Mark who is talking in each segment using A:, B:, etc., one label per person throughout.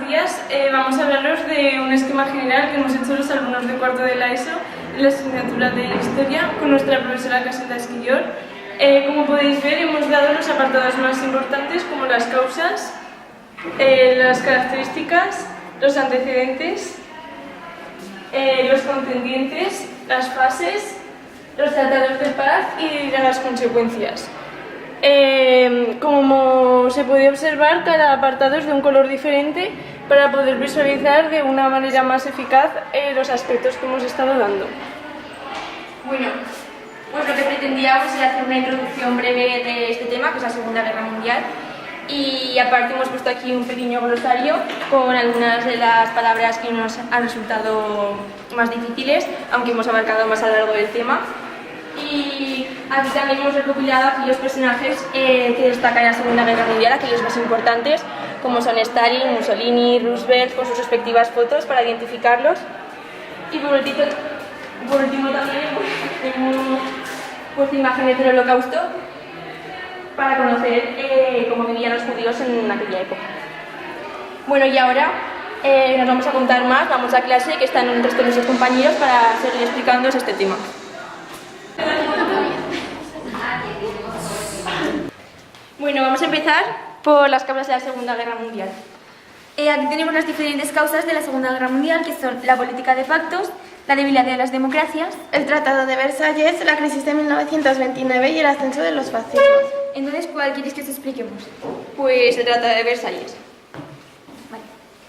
A: días vamos a hablaros de un esquema general que hemos hecho los alumnos de cuarto de la ESO en la asignatura de Historia con nuestra profesora Casilda Esquillor. Como podéis ver, hemos dado los apartados más importantes como las causas, las características, los antecedentes, los contendientes, las fases, los tratados de paz y las consecuencias. Como se puede observar, cada apartado es de un color diferente para poder visualizar de una manera más eficaz los aspectos que hemos estado dando.
B: Bueno, pues lo que pretendíamos era hacer una introducción breve de este tema, que es la Segunda Guerra Mundial, y aparte hemos puesto aquí un pequeño glosario con algunas de las palabras que nos han resultado más difíciles, aunque hemos abarcado más a lo largo del tema. Y aquí también hemos recopilado aquellos personajes que destacan en la Segunda Guerra Mundial, aquellos más importantes, como son Stalin, Mussolini, Roosevelt, con sus respectivas fotos para identificarlos. Y por último también hemos puesto imágenes del Holocausto para conocer cómo vivían los judíos en aquella época. Bueno, y ahora nos vamos a contar más, vamos a clase, que están el resto de nuestros compañeros para seguir explicándoos este tema. Bueno, vamos a empezar por las causas de la Segunda Guerra Mundial. Aquí tenemos las diferentes causas de la Segunda Guerra Mundial, que son la política de pactos, la debilidad de las democracias,
C: el Tratado de Versalles, la crisis de 1929 y el ascenso de los fascismos.
B: Entonces, ¿cuál quieres que os expliquemos? Pues el Tratado de Versalles.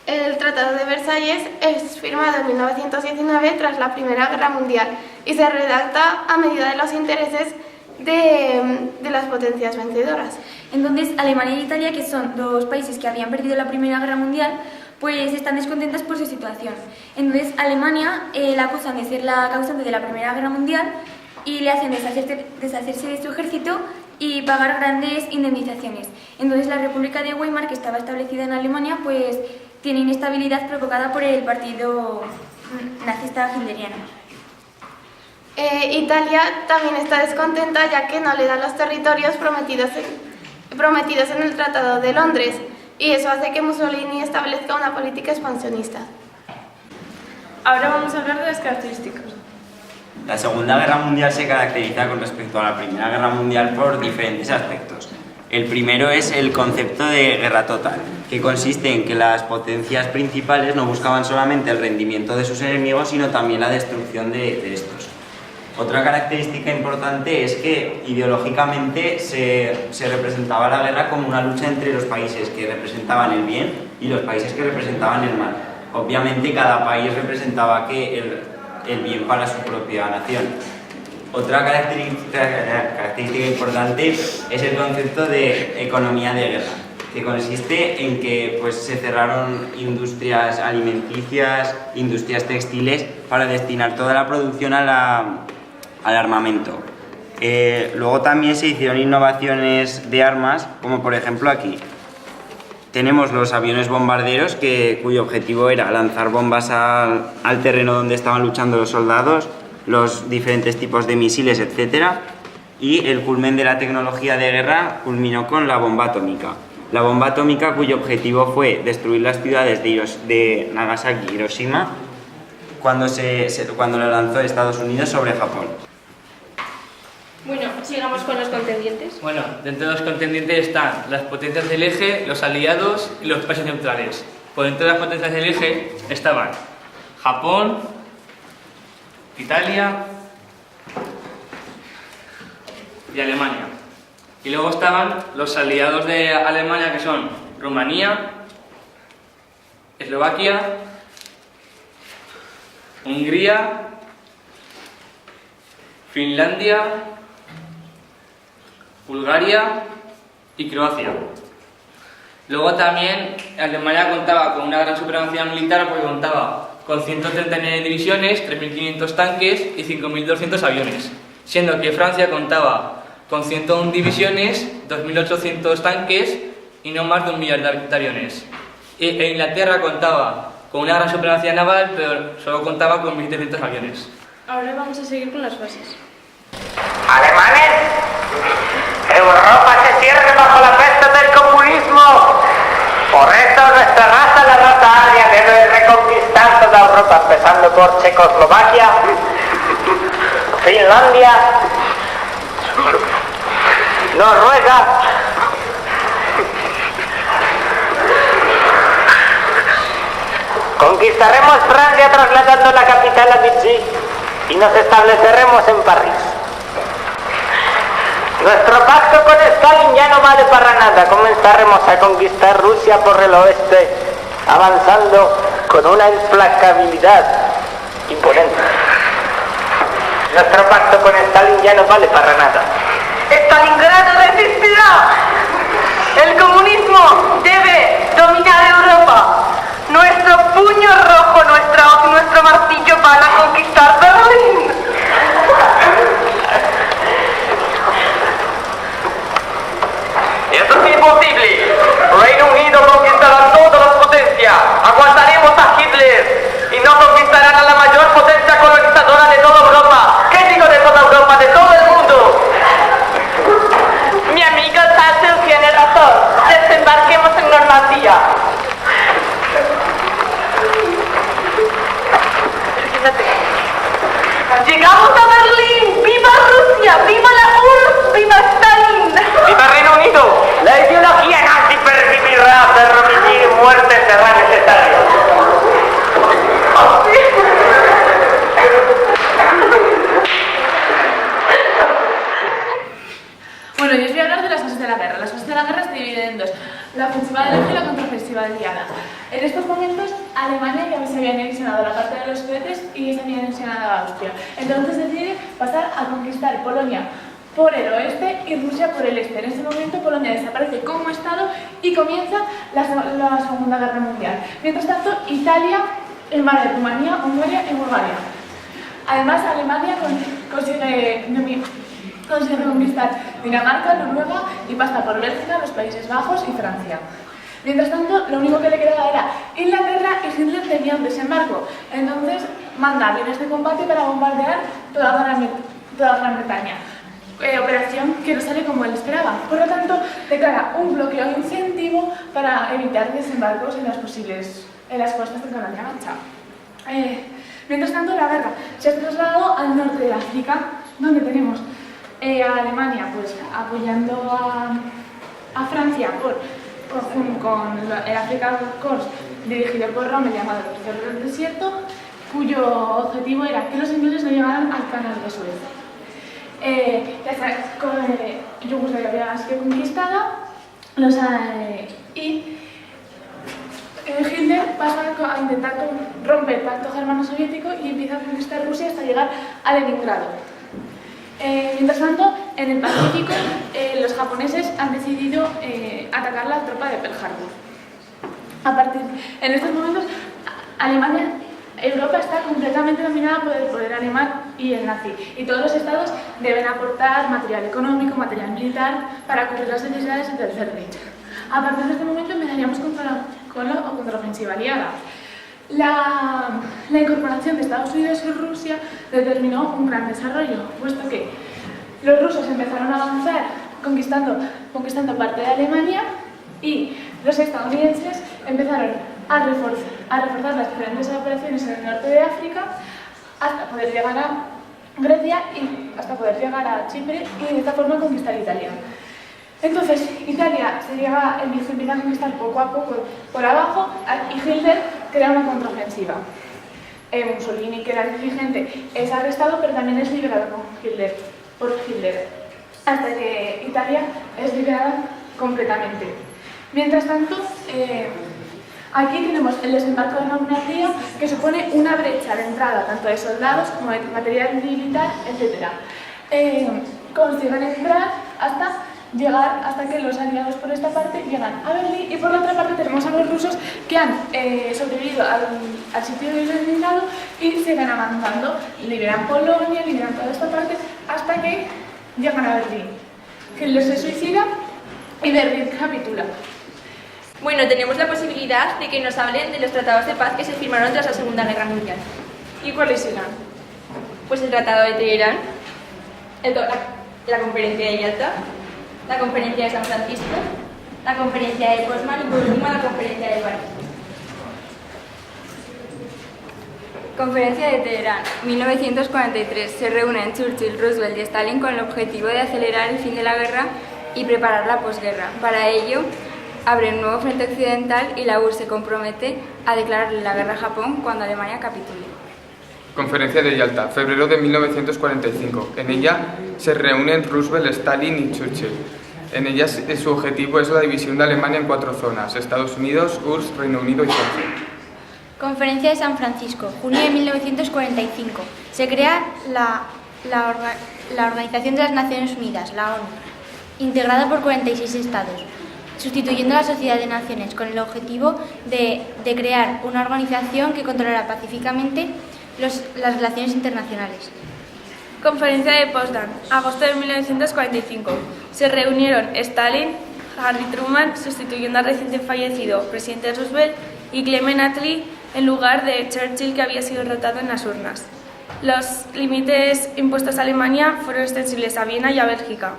C: El Tratado de Versalles es firmado en 1919 tras la Primera Guerra Mundial y se redacta a medida de los intereses de las potencias vencedoras.
B: Entonces, Alemania e Italia, que son dos países que habían perdido la Primera Guerra Mundial, pues están descontentas por su situación. Entonces, Alemania la acusan de ser la causante de la Primera Guerra Mundial y le hacen deshacerse de su ejército y pagar grandes indemnizaciones. Entonces, la República de Weimar, que estaba establecida en Alemania, pues tiene inestabilidad provocada por el partido nazista hitleriano.
C: Italia también está descontenta ya que no le da los territorios prometidos en el Tratado de Londres, y eso hace que Mussolini establezca una política expansionista.
A: Ahora vamos a hablar de las características.
D: La Segunda Guerra Mundial se caracteriza con respecto a la Primera Guerra Mundial por diferentes aspectos. El primero es el concepto de guerra total, que consiste en que las potencias principales no buscaban solamente el rendimiento de sus enemigos, sino también la destrucción de estos. Otra característica importante es que ideológicamente se representaba la guerra como una lucha entre los países que representaban el bien y los países que representaban el mal. Obviamente cada país representaba el bien para su propia nación. Otra característica importante es el concepto de economía de guerra, que consiste en que se cerraron industrias alimenticias, industrias textiles, para destinar toda la producción al armamento. Luego también se hicieron innovaciones de armas, como por ejemplo aquí. Tenemos los aviones bombarderos, cuyo objetivo era lanzar bombas al terreno donde estaban luchando los soldados, los diferentes tipos de misiles, etc. Y el culmen de la tecnología de guerra culminó con la bomba atómica. La bomba atómica, cuyo objetivo fue destruir las ciudades de Nagasaki y Hiroshima cuando la lanzó Estados Unidos sobre Japón.
B: Bueno, sigamos con los contendientes.
E: Bueno, dentro de los contendientes están las potencias del eje, los aliados y los países neutrales. Por dentro de las potencias del eje estaban Japón, Italia y Alemania. Y luego estaban los aliados de Alemania, que son Rumanía, Eslovaquia, Hungría, Finlandia, Bulgaria y Croacia. Luego también Alemania contaba con una gran supremacía militar, porque contaba con 139 divisiones, 3.500 tanques y 5.200 aviones, siendo que Francia contaba con 101 divisiones, 2.800 tanques y no más de 1 millar de aviones. E Inglaterra contaba con una gran supremacía naval, pero solo contaba con 1.300 aviones.
A: Ahora vamos a seguir con las fases.
F: ¡Alemanes! ¡Europa se cierre bajo la peste del comunismo! Por eso nuestra raza, la raza Europa, empezando por Checoslovaquia, Finlandia, Noruega, conquistaremos Francia trasladando la capital a Vichy y nos estableceremos en París. Nuestro pacto con Stalin ya no vale para nada. Comenzaremos a conquistar Rusia por el oeste, avanzando con una implacabilidad imponente. Nuestro pacto con Stalin ya no vale para nada.
G: Stalingrado resistirá. El comunismo debe dominar Europa. Nuestro puño rojo, nuestro martillo van a conquistar Berlín.
H: Eso es imposible. Reino Unido conquistará todas las potencias. Aguantaremos a Hitler y no conquistarán a la mayor potencia colonizadora de toda Europa. ¿Qué digo de toda Europa? De todo el mundo.
G: Mi amigo Thatcher tiene razón. Desembarquemos en Normandía. Llegamos a Berlín. ¡Viva Rusia! ¡Viva la URSS! ¡Viva Stalin!
H: ¡Viva Reino Unido!
F: La ideología nazi pervivirá, pero mi muerte será necesaria.
I: Bueno, yo os voy a hablar de las fases de la guerra. Las fases de la guerra se dividen en dos: la ofensiva del eje y la contraofensiva aliada. En estos momentos, Alemania ya se había anexionado la parte de los Sudetes y se había anexionado a Austria. Entonces decide pasar a conquistar Polonia por el oeste y Rusia por el este. En ese momento Polonia desaparece como Estado y comienza la Segunda Guerra Mundial. Mientras tanto, Italia invade Rumanía, Hungría y Bulgaria. Además, Alemania consigue conquistar Dinamarca, Noruega y pasa por Bélgica, los Países Bajos y Francia. Mientras tanto, lo único que le quedaba era Inglaterra y Hitler tenía un desembarco. Entonces, manda aviones de combate para bombardear toda Gran Bretaña. Operación que no sale como él esperaba. Por lo tanto, declara un bloqueo incentivo para evitar desembarcos en las costas de Colonia Mancha. Mientras tanto, la guerra se ha trasladado al norte de África, donde tenemos a Alemania pues, apoyando a Francia con el African Corps dirigido por Rommel, llamado el Cerro del Desierto, cuyo objetivo era que los ingleses no llegaran al canal de Suez. Yugoslavia había sido conquistada y Hitler pasa a intentar romper el pacto germano-soviético y empieza a conquistar Rusia hasta llegar a Leningrado. Mientras tanto, en el Pacífico, los japoneses han decidido atacar la tropa de Pearl Harbor. En estos momentos, Europa está completamente dominada por el poder alemán y el nazi, y todos los estados deben aportar material económico, material militar para cubrir las necesidades del Tercer Reich. A partir de este momento empezaríamos con la contraofensiva aliada. La incorporación de Estados Unidos y Rusia determinó un gran desarrollo, puesto que los rusos empezaron a avanzar conquistando parte de Alemania y los estadounidenses empezaron a reforzar las diferentes operaciones en el norte de África hasta poder llegar a Grecia y hasta poder llegar a Chipre y de esta forma conquistar Italia. Entonces, Italia se empieza a conquistar poco a poco por abajo y Hitler crea una contraofensiva. Mussolini, que era el dirigente, es arrestado, pero también es liberado por Hitler, hasta que Italia es liberada completamente. Mientras tanto, aquí tenemos el desembarco de Normandía, que supone una brecha de entrada tanto de soldados como de material militar, etc. Consiguen entrar hasta que los aliados por esta parte llegan a Berlín, y por la otra parte tenemos a los rusos que han sobrevivido al sitio de Leningrado y siguen avanzando, liberan Polonia, liberan toda esta parte hasta que llegan a Berlín. Hitler se suicida y Berlín capitula.
B: Bueno, tenemos la posibilidad de que nos hablen de los tratados de paz que se firmaron tras la Segunda Guerra Mundial.
A: ¿Y cuáles eran?
B: Pues el Tratado de Teherán, la Conferencia de Yalta, la Conferencia de San Francisco, la Conferencia de Potsdam y por último la Conferencia de París.
J: Conferencia de Teherán, 1943. Se reúnen Churchill, Roosevelt y Stalin con el objetivo de acelerar el fin de la guerra y preparar la posguerra. Para ello, abre un nuevo frente occidental y la URSS se compromete a declararle la guerra a Japón cuando Alemania capitule.
K: Conferencia de Yalta, febrero de 1945. En ella se reúnen Roosevelt, Stalin y Churchill. En ella su objetivo es la división de Alemania en 4 zonas: Estados Unidos, URSS, Reino Unido y Francia.
L: Conferencia de San Francisco, junio de 1945. Se crea la Organización de las Naciones Unidas, la ONU, integrada por 46 estados, sustituyendo a la Sociedad de Naciones con el objetivo de crear una organización que controlara pacíficamente las relaciones internacionales.
A: Conferencia de Potsdam, agosto de 1945. Se reunieron Stalin, Harry Truman, sustituyendo al recién fallecido presidente Roosevelt, y Clement Attlee en lugar de Churchill, que había sido derrotado en las urnas. Los límites impuestos a Alemania fueron extensibles a Viena y a Bélgica.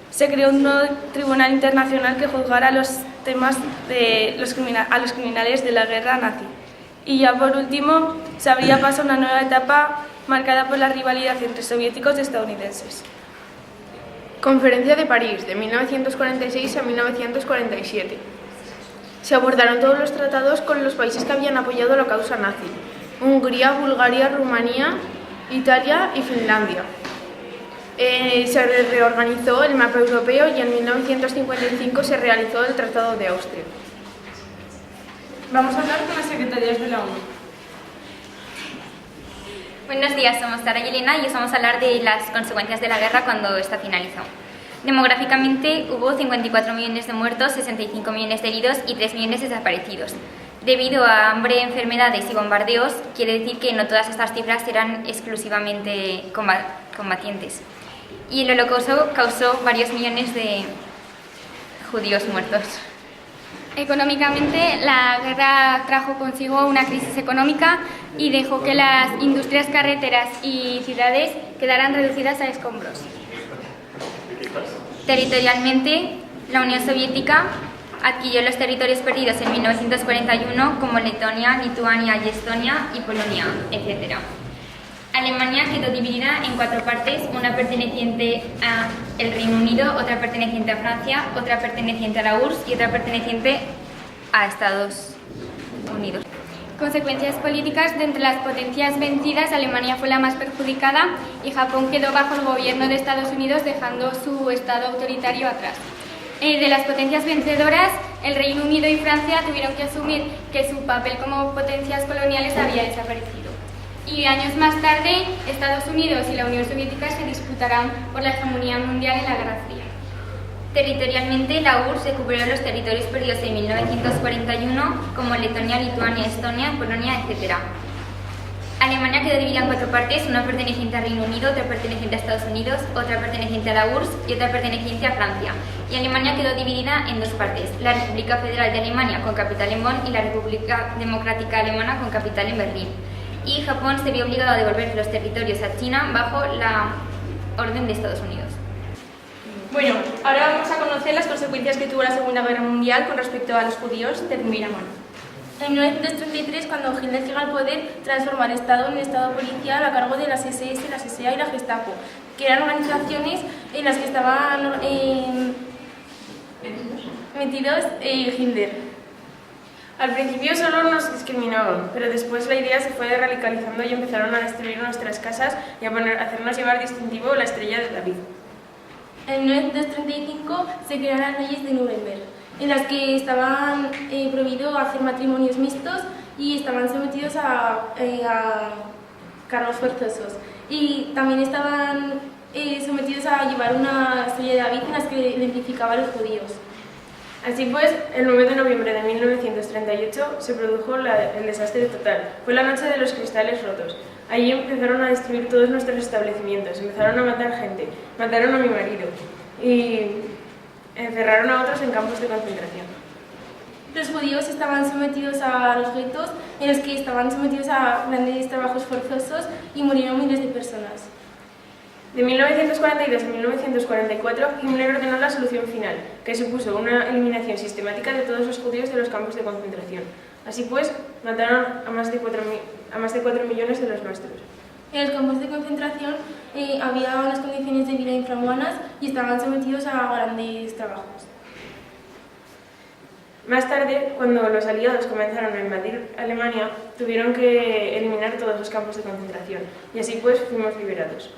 A: Se creó un nuevo tribunal internacional que juzgara los temas de los criminales de la guerra nazi. Y ya por último, se abría paso a una nueva etapa marcada por la rivalidad entre soviéticos y estadounidenses.
M: Conferencia de París, de 1946 a 1947. Se abordaron todos los tratados con los países que habían apoyado la causa nazi: Hungría, Bulgaria, Rumanía, Italia y Finlandia. Se reorganizó el mapa europeo y en 1955 se realizó el Tratado de Austria.
A: Vamos a hablar con las secretarias de la ONU.
N: Buenos días, somos Sara y Elena y os vamos a hablar de las consecuencias de la guerra cuando esta finalizó. Demográficamente hubo 54 millones de muertos, 65 millones de heridos y 3 millones de desaparecidos. Debido a hambre, enfermedades y bombardeos, quiere decir que no todas estas cifras eran exclusivamente combatientes. Y el Holocausto causó varios millones de judíos muertos.
L: Económicamente, la guerra trajo consigo una crisis económica y dejó que las industrias carreteras y ciudades quedaran reducidas a escombros.
N: Territorialmente, la Unión Soviética adquirió los territorios perdidos en 1941 como Letonia, Lituania y Estonia y Polonia, etc. Alemania quedó dividida en 4 partes, una perteneciente al Reino Unido, otra perteneciente a Francia, otra perteneciente a la URSS y otra perteneciente a Estados Unidos.
L: Consecuencias políticas: de entre las potencias vencidas, Alemania fue la más perjudicada y Japón quedó bajo el gobierno de Estados Unidos, dejando su estado autoritario atrás. De las potencias vencedoras, el Reino Unido y Francia tuvieron que asumir que su papel como potencias coloniales había desaparecido. Y años más tarde, Estados Unidos y la Unión Soviética se disputarán por la hegemonía mundial en la Guerra Fría.
N: Territorialmente, la URSS recuperó los territorios perdidos en 1941, como Letonia, Lituania, Estonia, Polonia, etc. Alemania quedó dividida en 4 partes, una perteneciente al Reino Unido, otra perteneciente a Estados Unidos, otra perteneciente a la URSS y otra perteneciente a Francia. Y Alemania quedó dividida en 2 partes, la República Federal de Alemania con capital en Bonn y la República Democrática Alemana con capital en Berlín. Y Japón se vio obligado a devolver los territorios a China bajo la orden de Estados Unidos.
B: Bueno, ahora vamos a conocer las consecuencias que tuvo la Segunda Guerra Mundial con respecto a los judíos de primera mano.
O: En 1933, cuando Hitler llega al poder, transforma el Estado en un Estado policial a cargo de las SS, la SEA y la Gestapo, que eran organizaciones en las que estaban metidos Hitler.
M: Al principio solo nos discriminaban, pero después la idea se fue radicalizando y empezaron a destruir nuestras casas y a hacernos llevar distintivo la estrella de David.
O: En 1935 se crearon las leyes de Nuremberg, en las que estaban prohibido hacer matrimonios mixtos y estaban sometidos a cargos forzosos. Y también estaban sometidos a llevar una estrella de David en las que identificaba a los judíos.
M: Así pues, el 9 de noviembre de 1938 se produjo el desastre total. Fue la noche de los cristales rotos. Allí empezaron a destruir todos nuestros establecimientos, empezaron a matar gente, mataron a mi marido y encerraron a otros en campos de concentración.
O: Los judíos estaban sometidos a los guetos, en los que estaban sometidos a grandes trabajos forzosos y murieron miles de personas.
A: De 1942 a 1944, Himmler ordenó la solución final, que supuso una eliminación sistemática de todos los judíos de los campos de concentración. Así pues, mataron a más de 4 millones de los nuestros.
O: En los campos de concentración había unas condiciones de vida infrahumanas y estaban sometidos a grandes trabajos.
A: Más tarde, cuando los aliados comenzaron a invadir Alemania, tuvieron que eliminar todos los campos de concentración, y así pues fuimos liberados.